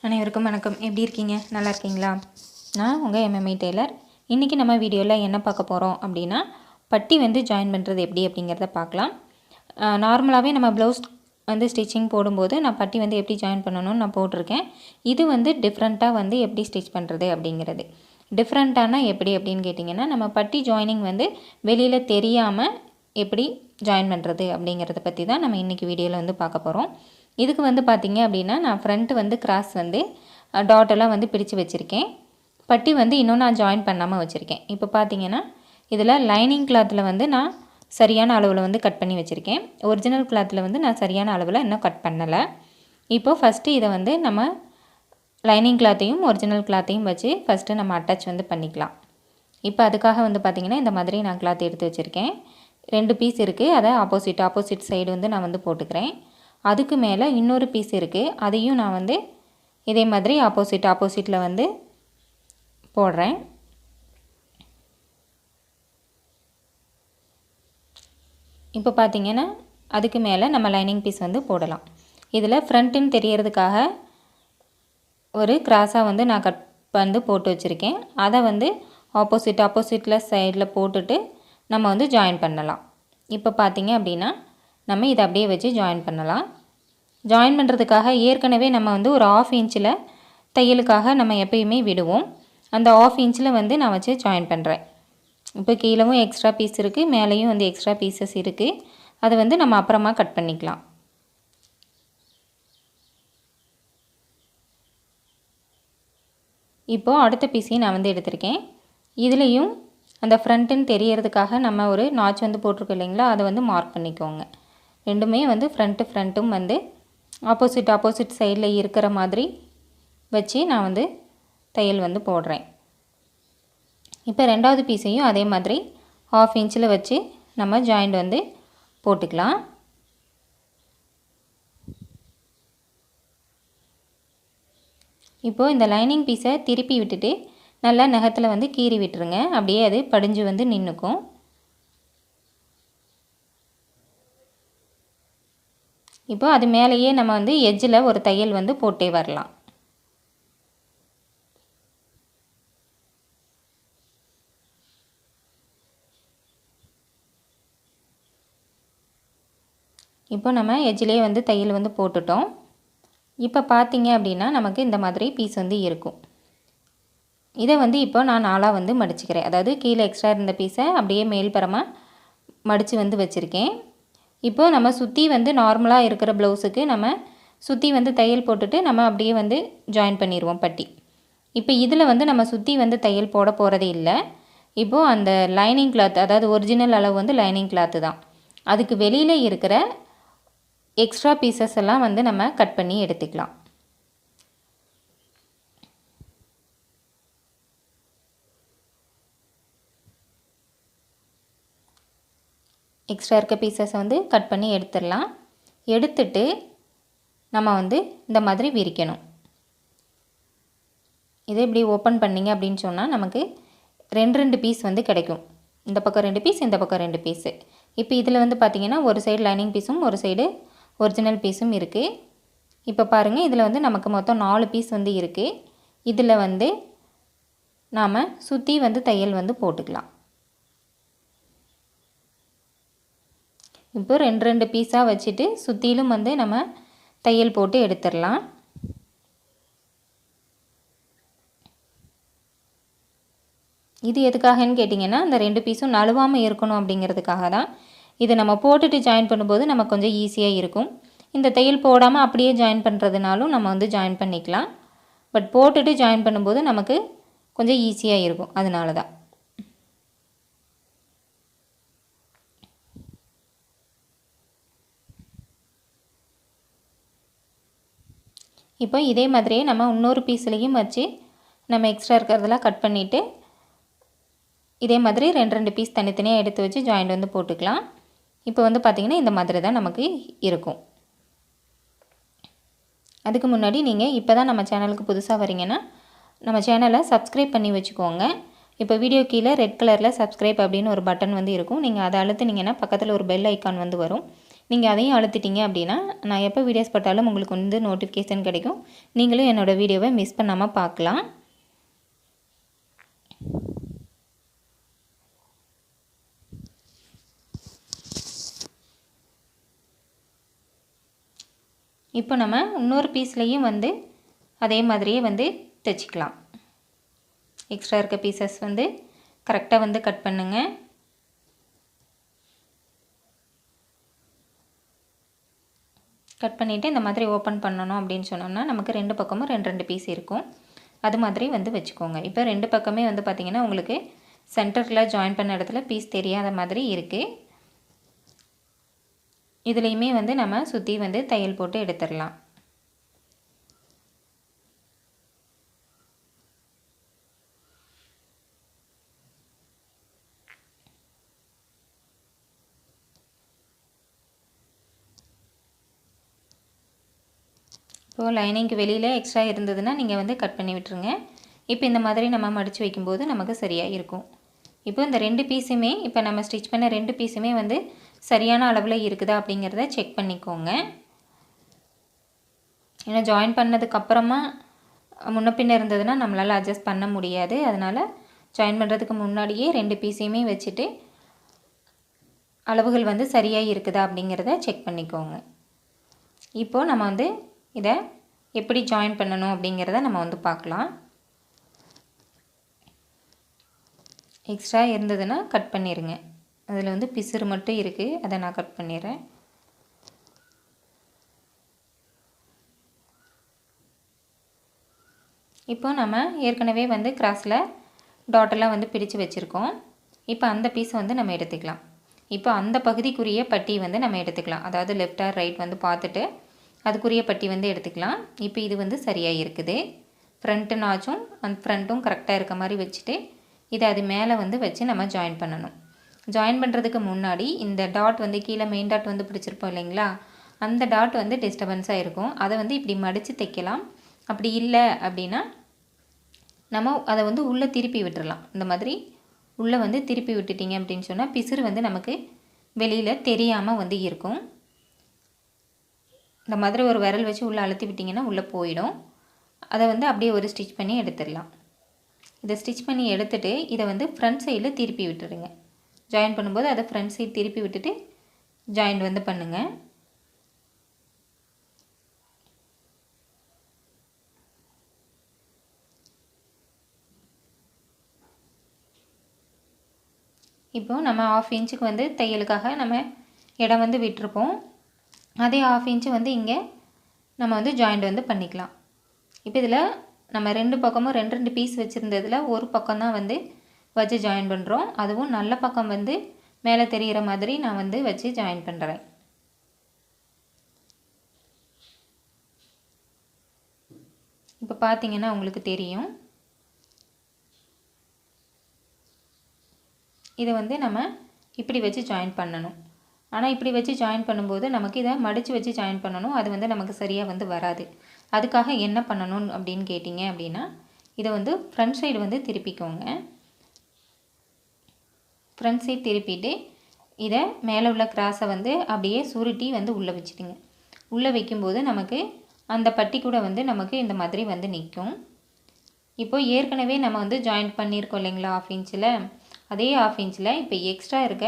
அனைவருக்கும் வணக்கம். எப்படி இருக்கீங்க? நல்லா இருக்கீங்களா? நான் உங்கள் எம்எம்ஐ டெய்லர். இன்றைக்கி நம்ம வீடியோவில் என்ன பார்க்க போகிறோம் அப்படின்னா, பட்டி வந்து ஜாயின் பண்ணுறது எப்படி அப்படிங்கிறத பார்க்கலாம். நார்மலாகவே நம்ம ப்ளவுஸ் வந்து ஸ்டிச்சிங் போடும்போது நான் பட்டி வந்து எப்படி ஜாயின் பண்ணணும்னு நான் போட்டிருக்கேன். இது வந்து டிஃப்ரெண்ட்டாக வந்து எப்படி ஸ்டிச் பண்ணுறது அப்படிங்கிறது. டிஃப்ரெண்ட்டானா எப்படி அப்படின்னு கேட்டிங்கன்னா, நம்ம பட்டி ஜாயினிங் வந்து வெளியில் தெரியாமல் எப்படி ஜாயின் பண்ணுறது அப்படிங்கிறத பற்றி தான் நம்ம இன்றைக்கி வீடியோவில் வந்து பார்க்க போகிறோம். இதுக்கு வந்து பார்த்திங்க அப்படின்னா, நான் ஃப்ரண்ட்டு வந்து கிராஸ் வந்து டாட்டெல்லாம் வந்து பிடிச்சு வச்சுருக்கேன். பட்டி வந்து இன்னும் நான் ஜாயின் பண்ணாமல் வச்சுருக்கேன். இப்போ பார்த்திங்கன்னா இதில் லைனிங் கிளாத்தில் வந்து நான் சரியான அளவில் வந்து கட் பண்ணி வச்சுருக்கேன். ஒரிஜினல் கிளாத்தில் வந்து நான் சரியான அளவில் இன்னும் கட் பண்ணலை. இப்போது ஃபஸ்ட்டு இதை வந்து நம்ம லைனிங் கிளாத்தையும் ஒரிஜினல் கிளாத்தையும் வச்சு ஃபஸ்ட்டு நம்ம அட்டாச் வந்து பண்ணிக்கலாம். இப்போ அதுக்காக வந்து பார்த்திங்கன்னா இந்த மாதிரி நான் கிளாத் எடுத்து வச்சுருக்கேன். 2 பீஸ் இருக்குது. அதை ஆப்போசிட் சைடு வந்து நான் வந்து போட்டுக்கிறேன். அதுக்கு மேலே இன்னொரு பீஸ் இருக்குது. அதையும் நான் வந்து இதே மாதிரி ஆப்போசிட்டில் வந்து போடுறேன். இப்போ பார்த்திங்கன்னா அதுக்கு மேலே நம்ம லைனிங் பீஸ் வந்து போடலாம். இதில் ஃப்ரண்ட்டுன்னு தெரியறதுக்காக ஒரு கிராஸாக வந்து நான் கட் வந்து போட்டு வச்சுருக்கேன். அதை வந்து ஆப்போசிட்டில் சைடில் போட்டுட்டு நம்ம வந்து ஜாயின் பண்ணலாம். இப்போ பார்த்திங்க அப்படின்னா நம்ம இதை அப்படியே வச்சு ஜாயின் பண்ணலாம். ஜாயின் பண்ணுறதுக்காக ஏற்கனவே நம்ம வந்து ஒரு 1/2 இன்ச்சில் தையலுக்காக நம்ம எப்பயுமே விடுவோம். அந்த 1/2 இன்ச்சில் வந்து நான் வச்சு ஜாயின் பண்ணுறேன். இப்போ கீழவும் எக்ஸ்ட்ரா பீஸ் இருக்குது, மேலேயும் வந்து எக்ஸ்ட்ரா பீசஸ் இருக்குது. அதை வந்து நம்ம அப்புறமா கட் பண்ணிக்கலாம். இப்போது அடுத்த பீஸையும் நான் வந்து எடுத்திருக்கேன். இதுலேயும் அந்த ஃப்ரண்ட்டுன்னு தெரியறதுக்காக நம்ம ஒரு நாச் வந்து போட்டிருக்கோம் இல்லைங்களா, அதை வந்து மார்க் பண்ணிக்கோங்க. ரெண்டுமே வந்து ஃப்ரண்ட்டும் வந்து ஆப்போசிட் சைடில் இருக்கிற மாதிரி வச்சு நான் வந்து தையல் வந்து போடுறேன். இப்போ ரெண்டாவது பீஸையும் அதே மாதிரி 1/2 இன்ச்சில் வச்சு நம்ம ஜாயிண்ட் வந்து போட்டுக்கலாம். இப்போது இந்த லைனிங் பீஸை திருப்பி விட்டுட்டு நல்லா நகத்தில் வந்து கீறி விட்டுருங்க. அப்படியே அது படிஞ்சு வந்து நின்றுக்கும். இப்போ அது மேலேயே நம்ம வந்து எட்ஜில் ஒரு தையல் வந்து போட்டே வரலாம். இப்போ நம்ம எட்ஜிலே வந்து தையல் வந்து போட்டுட்டோம். இப்போ பார்த்திங்க அப்படின்னா நமக்கு இந்த மாதிரி பீஸ் வந்து இருக்கும். இதை வந்து இப்போ நான் 4ஆக வந்து மடிச்சுக்கிறேன். அதாவது கீழே எக்ஸ்ட்ரா இருந்த பீஸை அப்படியே மேல்புறமாக மடித்து வந்து வச்சுருக்கேன். இப்போ நம்ம சுற்றி வந்து நார்மலாக இருக்கிற ப்ளவுஸுக்கு நம்ம சுற்றி வந்து தையல் போட்டுட்டு நம்ம அப்படியே வந்து ஜாயின் பண்ணிடுவோம் பட்டி. இப்போ இதில் வந்து நம்ம சுற்றி வந்து தையல் போட போகிறதே இல்லை. இப்போது அந்த லைனிங் கிளாத், அதாவது ஒரிஜினல் அளவு வந்து லைனிங் கிளாத்து தான். அதுக்கு வெளியில் இருக்கிற எக்ஸ்ட்ரா பீசஸ் எல்லாம் வந்து நம்ம கட் பண்ணி எடுத்துக்கலாம். எக்ஸ்ட்ரா இருக்க பீசஸை வந்து கட் பண்ணி எடுத்துடலாம். எடுத்துட்டு நம்ம வந்து இந்த மாதிரி விரிக்கணும். இதை இப்படி ஓப்பன் பண்ணிங்க அப்படின்னு சொன்னால் நமக்கு 2 பீஸ் வந்து கிடைக்கும். இந்த பக்கம் 2 பீஸ், இந்த பக்கம் 2 பீஸு. இப்போ இதில் வந்து பார்த்திங்கன்னா ஒரு சைடு லைனிங் பீஸும் ஒரு சைடு ஒரிஜினல் பீஸும் இருக்குது. இப்போ பாருங்கள், இதில் வந்து நமக்கு மொத்தம் 4 பீஸ் வந்து இருக்குது. இதில் வந்து நாம் சுற்றி வந்து தையல் வந்து போட்டுக்கலாம். இப்போ 2 பீஸாக வச்சுட்டு சுற்றிலும் வந்து நம்ம தையல் போட்டு எடுத்துடலாம். இது எதுக்காகன்னு கேட்டிங்கன்னா, அந்த 2 பீஸும் நழுவாமல் இருக்கணும் அப்படிங்கிறதுக்காக தான். இது நம்ம போட்டுட்டு ஜாயின் பண்ணும்போது நமக்கு கொஞ்சம் ஈஸியாக இருக்கும். இந்த தையல் போடாமல் அப்படியே ஜாயின் பண்ணுறதுனாலும் நம்ம வந்து ஜாயின் பண்ணிக்கலாம். பட் போட்டுட்டு ஜாயின் பண்ணும்போது நமக்கு கொஞ்சம் ஈஸியாக இருக்கும். அதனால தான். இப்போ இதே மாதிரியே நம்ம இன்னொரு பீஸ்லேயும் வச்சு நம்ம எக்ஸ்ட்ரா இருக்கிறதெல்லாம் கட் பண்ணிவிட்டு இதே மாதிரி 2 பீஸ் தனித்தனியாக எடுத்து வச்சு ஜாயிண்ட் வந்து போட்டுக்கலாம். இப்போ வந்து பார்த்திங்கன்னா இந்த மாதிரி தான் நமக்கு இருக்கும். அதுக்கு முன்னாடி நீங்கள் இப்போ தான் நம்ம சேனலுக்கு புதுசாக வரீங்கன்னா நம்ம சேனலை சப்ஸ்கிரைப் பண்ணி வச்சுக்கோங்க. இப்போ வீடியோ கீழே ரெட் கலரில் சப்ஸ்கிரைப் அப்படின்னு ஒரு பட்டன் வந்து இருக்கும். நீங்கள் அதை அழுத்தினீங்கன்னா பக்கத்தில் ஒரு பெல் ஐக்கான் வந்து வரும். நீங்கள் அதையும் அழுத்திட்டீங்க அப்படின்னா நான் எப்போ வீடியோஸ் போட்டாலும் உங்களுக்கு வந்து நோட்டிஃபிகேஷன் கிடைக்கும். நீங்களும் என்னோடய வீடியோவை மிஸ் பண்ணாமல் பார்க்கலாம். இப்போ நம்ம இன்னொரு பீஸ்லேயும் வந்து அதே மாதிரியே வந்து தைச்சிக்கலாம். எக்ஸ்ட்ரா இருக்க பீசஸ் வந்து கரெக்டாக வந்து கட் பண்ணுங்கள். கட் பண்ணிவிட்டு இந்த மாதிரி ஓப்பன் பண்ணணும் அப்படின்னு சொன்னோம்னா நமக்கு 2 பக்கமும் 2 பீஸ் இருக்கும். அது மாதிரி வந்து வச்சுக்கோங்க. இப்போ 2 பக்கமே வந்து பார்த்திங்கன்னா உங்களுக்கு சென்டரில் ஜாயின் பண்ண இடத்துல பீஸ் தெரியாத மாதிரி இருக்குது. இதுலேயுமே வந்து நம்ம சுற்றி வந்து தையல் போட்டு எடுத்துடலாம். இப்போது லைனிங்க்கு வெளியில் எக்ஸ்ட்ரா இருந்ததுன்னா நீங்கள் வந்து கட் பண்ணி விட்டுருங்க. இப்போ இந்த மாதிரி நம்ம மடித்து வைக்கும்போது நமக்கு சரியாக இருக்கும். இப்போ இந்த 2 பீஸுமே இப்போ நம்ம ஸ்டிச் பண்ண 2 பீஸுமே வந்து சரியான அளவில் இருக்குதா அப்படிங்கிறத செக் பண்ணிக்கோங்க. ஏன்னா ஜாயின் பண்ணதுக்கப்புறமா முன்ன பின்ன இருந்ததுன்னா நம்மளால் அட்ஜஸ்ட் பண்ண முடியாது. அதனால் ஜாயின் பண்ணுறதுக்கு முன்னாடியே 2 பீஸையுமே வச்சுட்டு அளவுகள் வந்து சரியாக இருக்குதா அப்படிங்கிறத செக் பண்ணிக்கோங்க. இப்போது நம்ம வந்து இதை எப்படி ஜாயின் பண்ணணும் அப்படிங்கிறத நம்ம வந்து பார்க்கலாம். எக்ஸ்ட்ரா இருந்ததுன்னா கட் பண்ணிடுங்க. அதில் வந்து பிசுறு மட்டும் இருக்குது, அதை நான் கட் பண்ணிடுறேன். இப்போ நம்ம ஏற்கனவே வந்து கிராஸில் டாட்டெல்லாம் வந்து பிடிச்சு வச்சுருக்கோம். இப்போ அந்த பீஸை வந்து நம்ம எடுத்துக்கலாம். இப்போ அந்த பகுதிக்குரிய பட்டி வந்து நம்ம எடுத்துக்கலாம். அதாவது லெஃப்ட் ஆர் ரைட் வந்து பார்த்துட்டு அதுக்குரிய பட்டி வந்து எடுத்துக்கலாம். இப்போ இது வந்து சரியாக இருக்குது. ஃப்ரண்ட்டு நாச்சும் அந்த ஃப்ரண்ட்டும் கரெக்டாக இருக்க மாதிரி வச்சுட்டு இதை அது மேலே வந்து வச்சு நம்ம ஜாயின் பண்ணணும். ஜாயின் பண்ணுறதுக்கு முன்னாடி இந்த டாட் வந்து கீழே மெயின் டாட் வந்து பிடிச்சிருப்போம் இல்லைங்களா, அந்த டாட் வந்து டிஸ்டர்பன்ஸாக இருக்கும். அதை வந்து இப்படி மடித்து தைக்கலாம். அப்படி இல்லை அப்படின்னா நம்ம அதை வந்து உள்ளே திருப்பி விட்டுறலாம். இந்த மாதிரி உள்ளே வந்து திருப்பி விட்டுட்டிங்க அப்படின்னு சொன்னால் பிசுறு வந்து நமக்கு வெளியில் தெரியாமல் வந்து இருக்கும். இந்த மாதிரி ஒரு விரல் வச்சு உள்ளே அழுத்தி விட்டிங்கன்னா உள்ளே போயிடும். அதை வந்து அப்படியே ஒரு ஸ்டிச் பண்ணி எடுத்துடலாம். இதை ஸ்டிச் பண்ணி எடுத்துகிட்டு இதை வந்து ஃப்ரண்ட் சைடில் திருப்பி விட்டுடுங்க. ஜாயின் பண்ணும்போது அதை ஃப்ரண்ட் சைடு திருப்பி விட்டுட்டு ஜாயின் வந்து பண்ணுங்கள். இப்போது நம்ம 1/2 இன்ச்சுக்கு வந்து தையலுக்காக நம்ம இடம் வந்து விட்டுருப்போம். அதே 1/2 இன்ச்சு வந்து இங்கே நம்ம வந்து ஜாயிண்ட் வந்து பண்ணிக்கலாம். இப்போ இதில் நம்ம 2 பக்கமும் 2 பீஸ் வச்சுருந்ததில் ஒரு பக்கம் தான் வந்து வச்சு ஜாயின் பண்ணுறோம். அதுவும் நல்ல பக்கம் வந்து மேலே தெரிகிற மாதிரி நான் வந்து வச்சு ஜாயின் பண்ணுறேன். இப்போ பார்த்தீங்கன்னா உங்களுக்கு தெரியும். இதை வந்து நம்ம இப்படி வச்சு ஜாயின் பண்ணணும். ஆனால் இப்படி வச்சு ஜாயின் பண்ணும்போது நமக்கு இதை மடித்து வச்சு ஜாயின் பண்ணணும். அது வந்து நமக்கு சரியாக வந்து வராது. அதுக்காக என்ன பண்ணணும் அப்படின்னு கேட்டிங்க அப்படின்னா இதை வந்து ஃப்ரண்ட் சைடு வந்து திருப்பிக்கோங்க. ஃப்ரண்ட் சைடு திருப்பிட்டு இதை மேலே உள்ள கிராஸை வந்து அப்படியே சுருட்டி வந்து உள்ளே வச்சுடுங்க. உள்ளே வைக்கும்போது நமக்கு அந்த பட்டி கூட வந்து நமக்கு இந்த மாதிரி வந்து நிற்கும். இப்போது ஏற்கனவே நம்ம வந்து ஜாயின் பண்ணியிருக்கோம் இல்லைங்களா 1/2 இன்ச்சில், அதே 1/2 இன்ச்சில் இப்போ எக்ஸ்ட்ரா இருக்க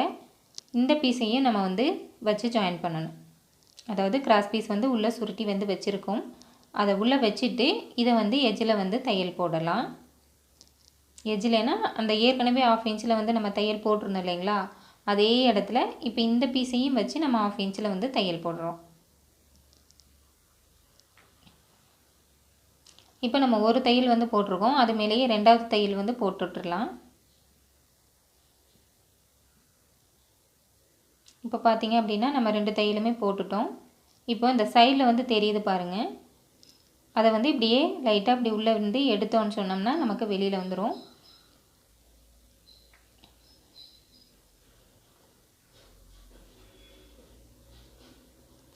இந்த பீஸையும் நம்ம வந்து வச்சு ஜாயின் பண்ணணும். அதாவது கிராஸ் பீஸ் வந்து உள்ளே சுருட்டி வந்து வச்சுருக்கோம். அதை உள்ளே வச்சுட்டு இதை வந்து எஜ்ஜில் வந்து தையல் போடலாம். எஜ்ஜில்னா அந்த ஏற்கனவே 1/2 இன்ச்சில் வந்து நம்ம தையல் போட்டிருந்தோம் இல்லைங்களா, அதே இடத்துல இப்போ இந்த பீஸையும் வச்சு நம்ம 1/2 இன்ச்சில் வந்து தையல் போடுறோம். இப்போ நம்ம ஒரு தையல் வந்து போட்டிருக்கோம், அது மேலேயே 2வது தையல் வந்து போட்டுட்ருலாம். இப்போ பார்த்தீங்க அப்படின்னா நம்ம 2 தையலுமே போட்டுட்டோம். இப்போ இந்த சைடில் வந்து தெரியுது பாருங்கள், அதை வந்து இப்படியே லைட்டாக இப்படி உள்ளே வந்து எடுத்தோன்னு சொன்னோம்னா நமக்கு வெளியில் வந்துடும்.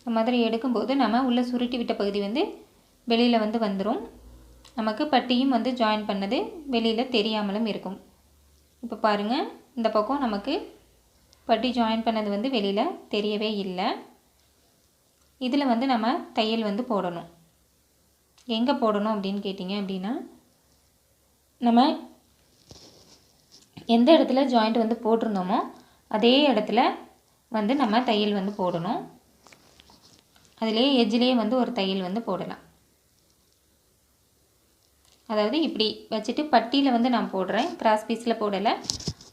இந்த மாதிரி எடுக்கும்போது நம்ம உள்ளே சுருட்டி விட்ட பகுதி வந்து வெளியில் வந்து வந்துடும். நமக்கு பட்டியும் வந்து ஜாயின் பண்ணது வெளியில் தெரியாமலும் இருக்கும். இப்போ பாருங்கள், இந்த பக்கம் நமக்கு பட்டி ஜாயின் பண்ணது வந்து வெளியில் தெரியவே இல்லை. இதில் வந்து நம்ம தையல் வந்து போடணும். எங்கே போடணும் அப்படின்னு கேட்டிங்க அப்படின்னா, நம்ம எந்த இடத்துல ஜாயிண்ட் வந்து போட்டிருந்தோமோ அதே இடத்துல வந்து நம்ம தையல் வந்து போடணும். அதிலே எஜ்ஜிலே வந்து ஒரு தையல் வந்து போடலாம். அதாவது இப்படி வச்சுட்டு பட்டியில் வந்து நான் போடுறேன், கிராஸ் பீஸில் போடலை,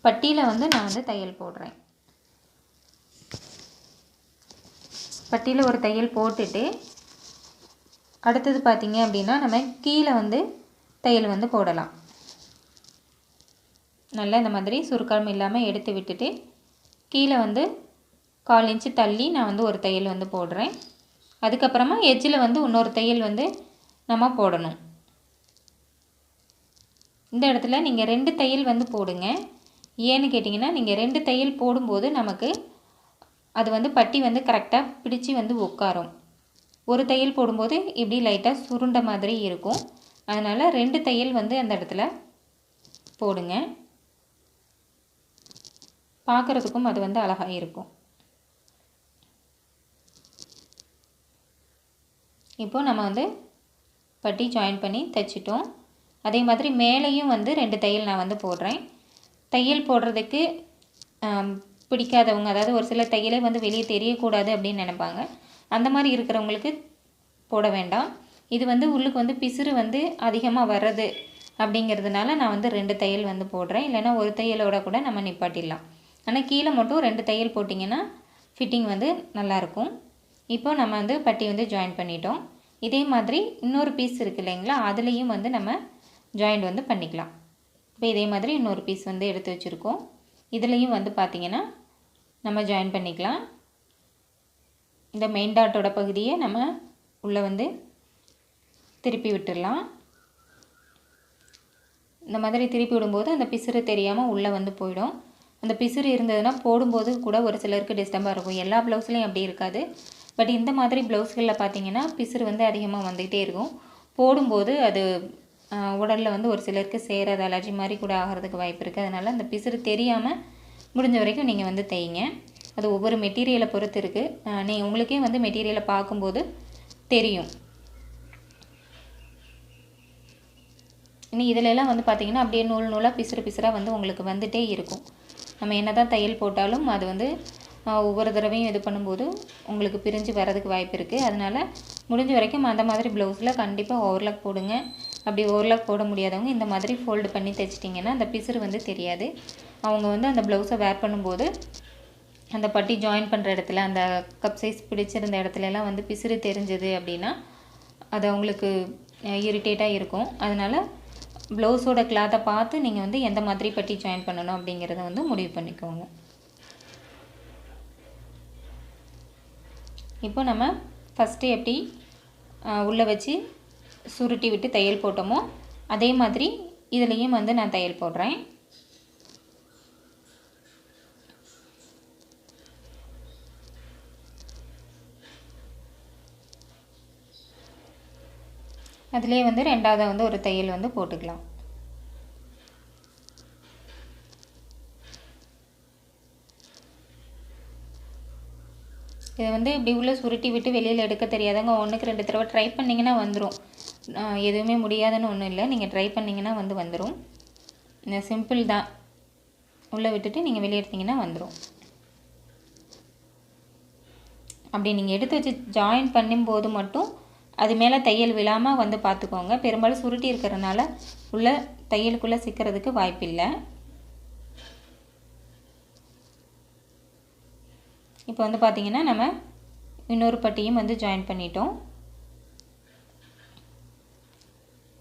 பட்டியில் வந்து நான் வந்து தையல் போடுறேன். பட்டியில் ஒரு தையல் போட்டுட்டு அடுத்தது பார்த்திங்க அப்படின்னா நம்ம கீழே வந்து தையல் வந்து போடலாம். நல்லா இந்த மாதிரி சுருக்கம் இல்லாமல் எடுத்து விட்டுட்டு கீழே வந்து 1/4 இன்ச்சு தள்ளி நான் வந்து ஒரு தையல் வந்து போடுறேன். அதுக்கப்புறமா எட்ஜில் வந்து இன்னொரு தையல் வந்து நம்ம போடணும். இந்த இடத்துல நீங்கள் 2 தையல் வந்து போடுங்க. ஏன்னு கேட்டிங்கன்னா, நீங்கள் 2 தையல் போடும்போது நமக்கு அது வந்து பட்டி வந்து கரெக்டாக பிடிச்சி வந்து உட்காரும். ஒரு தையல் போடும்போது இப்படி லைட்டாக சுருண்ட மாதிரி இருக்கும். அதனால் 2 தையல் வந்து அந்த இடத்துல போடுங்க. பார்க்குறதுக்கும் அது வந்து அழகாக இருக்கும். இப்போது நம்ம வந்து பட்டி ஜாயின் பண்ணி தைச்சிட்டோம். அதே மாதிரி மேலேயும் வந்து 2 தையல் நான் வந்து போடுறேன். தையல் போடுறதுக்கு பிடிக்காதவங்க, அதாவது ஒரு சில தையலே வந்து வெளியே தெரியக்கூடாது அப்படின்னு நினைப்பாங்க. அந்த மாதிரி இருக்கிறவங்களுக்கு போட வேண்டாம். இது வந்து உள்ளுக்கு வந்து பிசுறு வந்து அதிகமாக வர்றது அப்படிங்கிறதுனால நான் வந்து 2 தையல் வந்து போடுறேன். இல்லைனா ஒரு தையலோட கூட நம்ம நிப்பாட்டிடலாம். ஆனால் கீழே மட்டும் 2 தையல் போட்டிங்கன்னா ஃபிட்டிங் வந்து நல்லாயிருக்கும். இப்போ நம்ம வந்து பட்டி வந்து ஜாயின் பண்ணிட்டோம். இதே மாதிரி இன்னொரு பீஸ் இருக்குது இல்லைங்களா, அதுலேயும் வந்து நம்ம ஜாயிண்ட் வந்து பண்ணிக்கலாம். இப்போ இதே மாதிரி இன்னொரு பீஸ் வந்து எடுத்து வச்சுருக்கோம். இதுலேயும் வந்து பார்த்திங்கன்னா நம்ம ஜாயின் பண்ணிக்கலாம். இந்த மெயின் டாட்டோட பகுதியை நம்ம உள்ளே வந்து திருப்பி விட்டுடலாம். இந்த மாதிரி திருப்பி விடும்போது அந்த பிசுறு தெரியாமல் உள்ளே வந்து போயிடும். அந்த பிசுறு இருந்ததுன்னா போடும்போது கூட ஒரு சிலருக்கு டிஸ்டர்பாக இருக்கும். எல்லா ப்ளவுஸ்லேயும் அப்படி இருக்காது. பட் இந்த மாதிரி ப்ளவுஸ்களில் பார்த்திங்கன்னா பிசுறு வந்து அதிகமாக வந்துக்கிட்டே இருக்கும். போடும்போது அது உடலில் வந்து ஒரு சிலருக்கு சேராது, அலர்ஜி மாதிரி கூட ஆகிறதுக்கு வாய்ப்பு இருக்குது. அதனால் அந்த பிசுறு தெரியாமல் முடிஞ்ச வரைக்கும் நீங்கள் வந்து தைங்க. அது ஒவ்வொரு மெட்டீரியலை பொறுத்து இருக்குது. உங்களுக்கே வந்து மெட்டீரியலை பார்க்கும்போது தெரியும். இனி இதிலெல்லாம் வந்து பார்த்திங்கன்னா அப்படியே நூல் நூலாக பிசுறு பிசுறாக வந்து உங்களுக்கு வந்துகிட்டே இருக்கும். நம்ம என்ன தான் தையல் போட்டாலும் அது வந்து ஒவ்வொரு தடவையும் இது பண்ணும்போது உங்களுக்கு பிரிஞ்சு வரதுக்கு வாய்ப்பு இருக்குது. அதனால் முடிஞ்ச வரைக்கும் அந்த மாதிரி ப்ளவுஸில் கண்டிப்பாக ஓவர்லாக் போடுங்க. அப்படி ஓவர்லாக் போட முடியாதவங்க இந்த மாதிரி ஃபோல்டு பண்ணி தைச்சிட்டிங்கன்னா அந்த பிசுறு வந்து தெரியாது. அவங்க வந்து அந்த ப்ளவுஸை வேர் பண்ணும்போது அந்த பட்டி ஜாயின் பண்ணுற இடத்துல அந்த கப் சைஸ் பிடிச்சிருந்த இடத்துலலாம் வந்து பிசுறு தெரிஞ்சது அப்படின்னா அது அவங்களுக்கு இரிட்டேட்டாக இருக்கும். அதனால் ப்ளவுஸோட கிளாத்தை பார்த்து நீங்கள் வந்து எந்த மாதிரி பட்டி ஜாயின் பண்ணணும் அப்படிங்கிறத வந்து முடிவு பண்ணிக்கோங்க. இப்போ நம்ம ஃபஸ்ட்டு எப்படி உள்ளே வச்சு சுருட்டி விட்டு தையல் போட்டோமோ அதே மாதிரி இதுலேயும் வந்து நான் தையல் போடுறேன். அதிலே வந்து ரெண்டாவது வந்து ஒரு தையல் வந்து போட்டுக்கலாம். இதை வந்து இப்படி உள்ள சுருட்டி விட்டு வெளியில் எடுக்க தெரியாதவங்க 1க்கு 2 தடவை ட்ரை பண்ணிங்கன்னா வந்துடும். எதுவுமே முடியாதுன்னு ஒன்றும் இல்லை, நீங்கள் ட்ரை பண்ணிங்கன்னா வந்து வந்துடும். சிம்பிள் தான். உள்ளே விட்டுட்டு நீங்கள் வெளியே எடுத்திங்கன்னா வந்துடும். அப்படி நீங்கள் எடுத்து வச்சு ஜாயின் பண்ணும்போது மட்டும் அது மேலே தையல் விழாமல் வந்து பார்த்துக்கோங்க. பெரும்பாலும் சுருட்டி இருக்கிறதுனால உள்ள தையலுக்குள்ளே சிக்கிறதுக்கு வாய்ப்பில்லை. இப்போ வந்து பார்த்திங்கன்னா நம்ம இன்னொரு பட்டியும் வந்து ஜாயின் பண்ணிட்டோம்.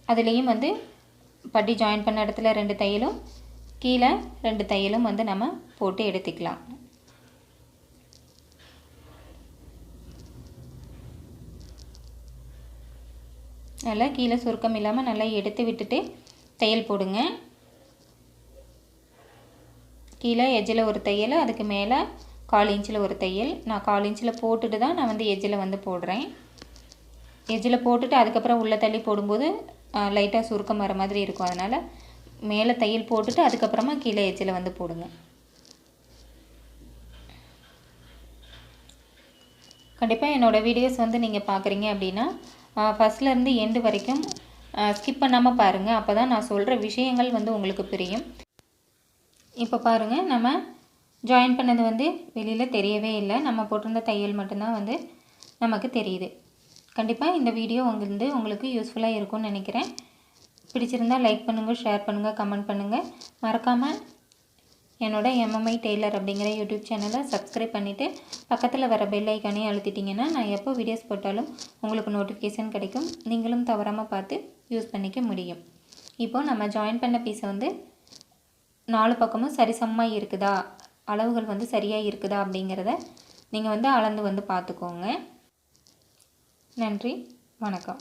அதுலேயும் வந்து பட்டி ஜாயின் பண்ண இடத்துல 2 தையலும் கீழே 2 தையலும் வந்து நம்ம போட்டு எடுத்துக்கலாம். நல்லா கீழே சுருக்கம் இல்லாமல் நல்லா எடுத்து விட்டுட்டு தையல் போடுங்க. கீழே எஜ்ஜில் ஒரு தையல், அதுக்கு மேலே 1/4 இன்ச்சில் ஒரு தையல். நான் 1/4 இன்ச்சில் போட்டுட்டு தான் நான் வந்து எஜ்ஜில் வந்து போடுறேன். எஜ்ஜில் போட்டுட்டு அதுக்கப்புறம் உள்ளே தள்ளி போடும்போது லைட்டாக சுருக்கம் வர மாதிரி இருக்கும். அதனால் மேலே தையல் போட்டுட்டு அதுக்கப்புறமா கீழே எஜ்ஜில் வந்து போடுங்க. கண்டிப்பாக என்னோடய வீடியோஸ் வந்து நீங்கள் பார்க்குறீங்க அப்படின்னா ஃபஸ்ட்லேருந்து எண்டு வரைக்கும் ஸ்கிப் பண்ணாமல் பாருங்கள். அப்போ தான் நான் சொல்கிற விஷயங்கள் வந்து உங்களுக்கு புரியும். இப்போ பாருங்கள், நம்ம ஜாயின் பண்ணது வந்து வெளியில் தெரியவே இல்லை. நம்ம போட்டிருந்த தையல் மட்டும்தான் வந்து நமக்கு தெரியுது. கண்டிப்பாக இந்த வீடியோ உங்களுக்கு யூஸ்ஃபுல்லாக இருக்கும்னு நினைக்கிறேன். பிடிச்சிருந்தால் லைக் பண்ணுங்கள், ஷேர் பண்ணுங்கள், கமெண்ட் பண்ணுங்கள். மறக்காமல் என்னோட எம்எம்ஐ டெய்லர் அப்படிங்கிற யூடியூப் சேனலை சப்ஸ்கிரைப் பண்ணிவிட்டு பக்கத்தில் வர பெல் ஐக்கானே அழுத்திட்டிங்கன்னா நான் எப்போ வீடியோஸ் போட்டாலும் உங்களுக்கு நோட்டிஃபிகேஷன் கிடைக்கும். நீங்களும் தவறாமல் பார்த்து யூஸ் பண்ணிக்க முடியும். இப்போது நம்ம ஜாயின் பண்ண பீஸை வந்து 4 பக்கமும் சரிசமமாக இருக்குதா, அளவுகள் வந்து சரியாக இருக்குதா அப்படிங்கிறத நீங்கள் வந்து அளந்து வந்து பார்த்துக்கோங்க. நன்றி, வணக்கம்.